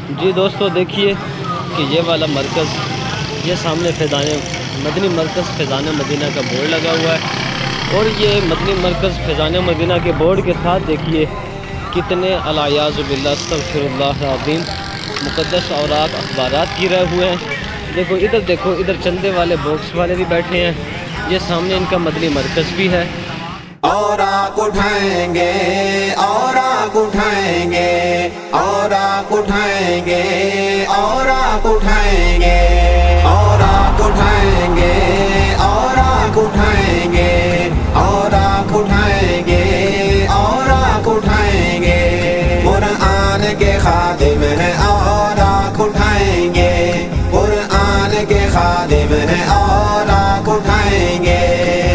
جی دوستو دیکھیے کہ یہ والا مرکز، یہ سامنے مدنی مرکز فیضان مدینہ کا بورڈ لگا ہوا ہے، اور یہ مدنی مرکز فیضان مدینہ کے بورڈ کے ساتھ دیکھیے کتنے الیاذ باللہ استغفر اللہ العظیم مقدس اوراق اخبارات گرے ہوئے ہیں۔ دیکھو ادھر چندے والے باکس والے بھی بیٹھے ہیں، یہ سامنے ان کا مدنی مرکز بھی ہے۔ اوراق اٹھائیں گے، اوراق اٹھائیں گے، اوراق اٹھائیں گے، اوراق اٹھائیں گے، اوراق اٹھائیں گے، اوراق اٹھائیں گے، اوراق اٹھائیں گے، اوراق اٹھائیں گے، قرآن کے خادم ہیں اوراق اٹھائیں گے، قرآن کے خادم ہیں اوراق اٹھائیں گے،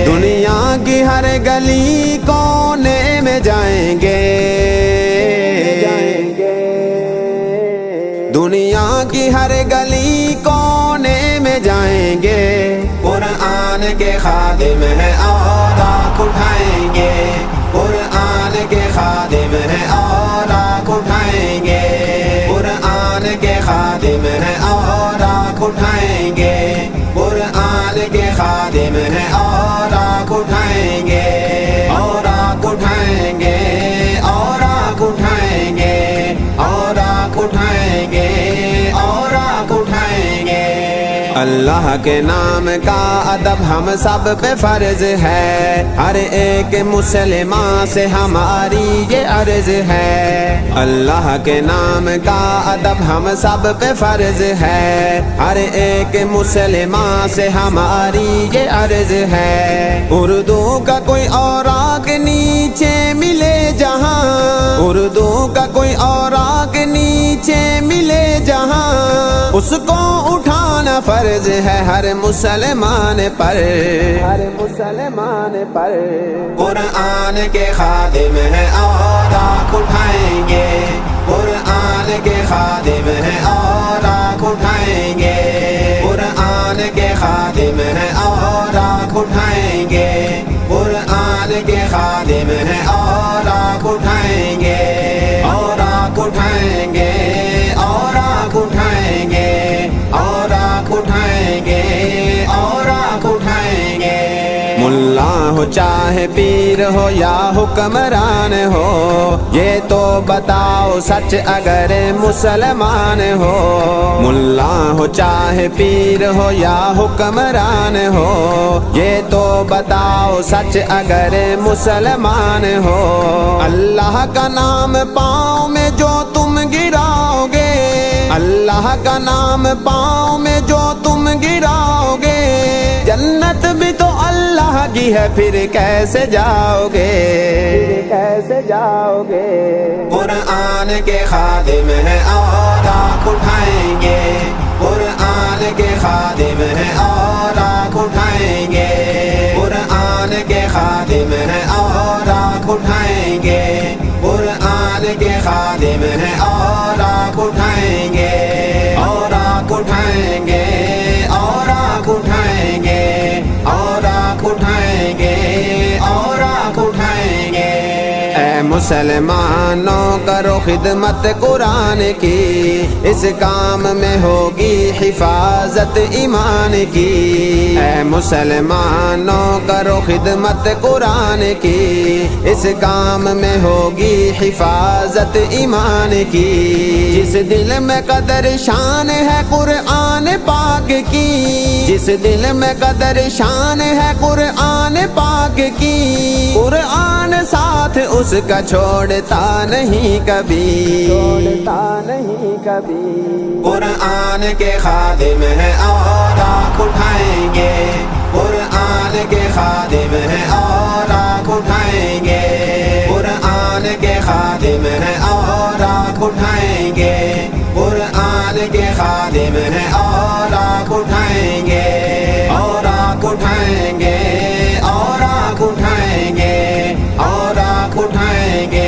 دنیا کی ہر گلی کونے میں جائیں گے، دنیا کی ہر گلی کونے میں جائیں گے، قرآن کے خادم ہیں اوراق اٹھائیں گے، قرآن کے خادم ہیں اوراق اٹھائیں گے، قرآن کے خادم ہیں اوراق اٹھائیں گے، قرآن کے خادم ہیں اوراق اٹھائیں گے، اوراق اٹھائیں گے، اوراق اٹھائیں گے، اوراق اٹھائیں گے، اوراق اٹھائیں گے۔ اللہ کے نام کا ادب ہم سب پہ فرض ہے، ہر ایک مسلمان سے ہماری یہ عرض ہے، اللہ کے نام کا ادب ہم سب پہ فرض ہے، ہر ایک مسلمان سے ہماری یہ عرض ہے، اردو کا کوئی اوراق نیچے ملے جہاں، اردو کا کوئی اوراق نیچے ملے جہاں، اس کو اٹھانا فرض ہے ہر مسلمان پر، ہر مسلمان پر، قرآن کے خادم ہیں اوراق اٹھائیں گے، قرآن کے خادم ہیں اوراق اٹھائیں گے، قرآن کے خادم ہیں اوراق اٹھائیں گے، قرآن کے خادم ہیں اوراق اٹھائیں گے، اوراق اٹھائیں گے، اوراق اٹھائیں گے، اوراق اٹھائیں گے، اوراق اٹھائیں گے، ملا ہو چاہے پیر ہو یا حکمران ہو، یہ تو بتاؤ سچ اگر مسلمان ہو، ملا ہو چاہے پیر ہو یا حکمران ہو، یہ تو بتاؤ سچ اگر مسلمان ہو، اللہ کا نام پاؤں میں جو تم گراؤ گے، اللہ کا نام پاؤں میں جو تم گراؤ گے، جنت بھی تو اللہ کی ہے پھر کیسے جاؤ گے، کیسے جاؤ گے، قرآن کے خادم ہیں اوراق اٹھائیں گے، قرآن کے خادم ہیں اوراق اٹھائیں گے، قرآن کے خادم ہیں اوراق اٹھائیں گے، قرآن کے خادم ہیں اوراق اٹھائیں گے، اوراق اٹھائیں گے، اوراق اٹھائیں گے، اوراق اٹھائیں گے، اوراق اٹھائیں گے، اے مسلمانوں کرو خدمت قرآن کی، اس کام میں ہوگی حفاظت ایمان کی، اے مسلمانوں کرو خدمت قرآن کی، اس کام میں ہوگی حفاظت ایمان کی، جس دل میں قدر شان ہے قرآن پاک کی، جس دل میں قدر شان ہے قرآن پاک کی، قرآن ساتھ اس کا چھوڑتا نہیں کبھی، چھوڑتا نہیں کبھی، قرآن کے خادم ہیں اوراق اٹھائیں گے، قرآن کے خادم ہیں اوراق اٹھائیں گے، قرآن کے خادم ہیں اوراق اٹھائیں گے، قرآن کے خادم ہیں اوراق اٹھائیں گے، اوراق اٹھائیں گے، اوراق اٹھائیں گے، اوراق اٹھائیں گے،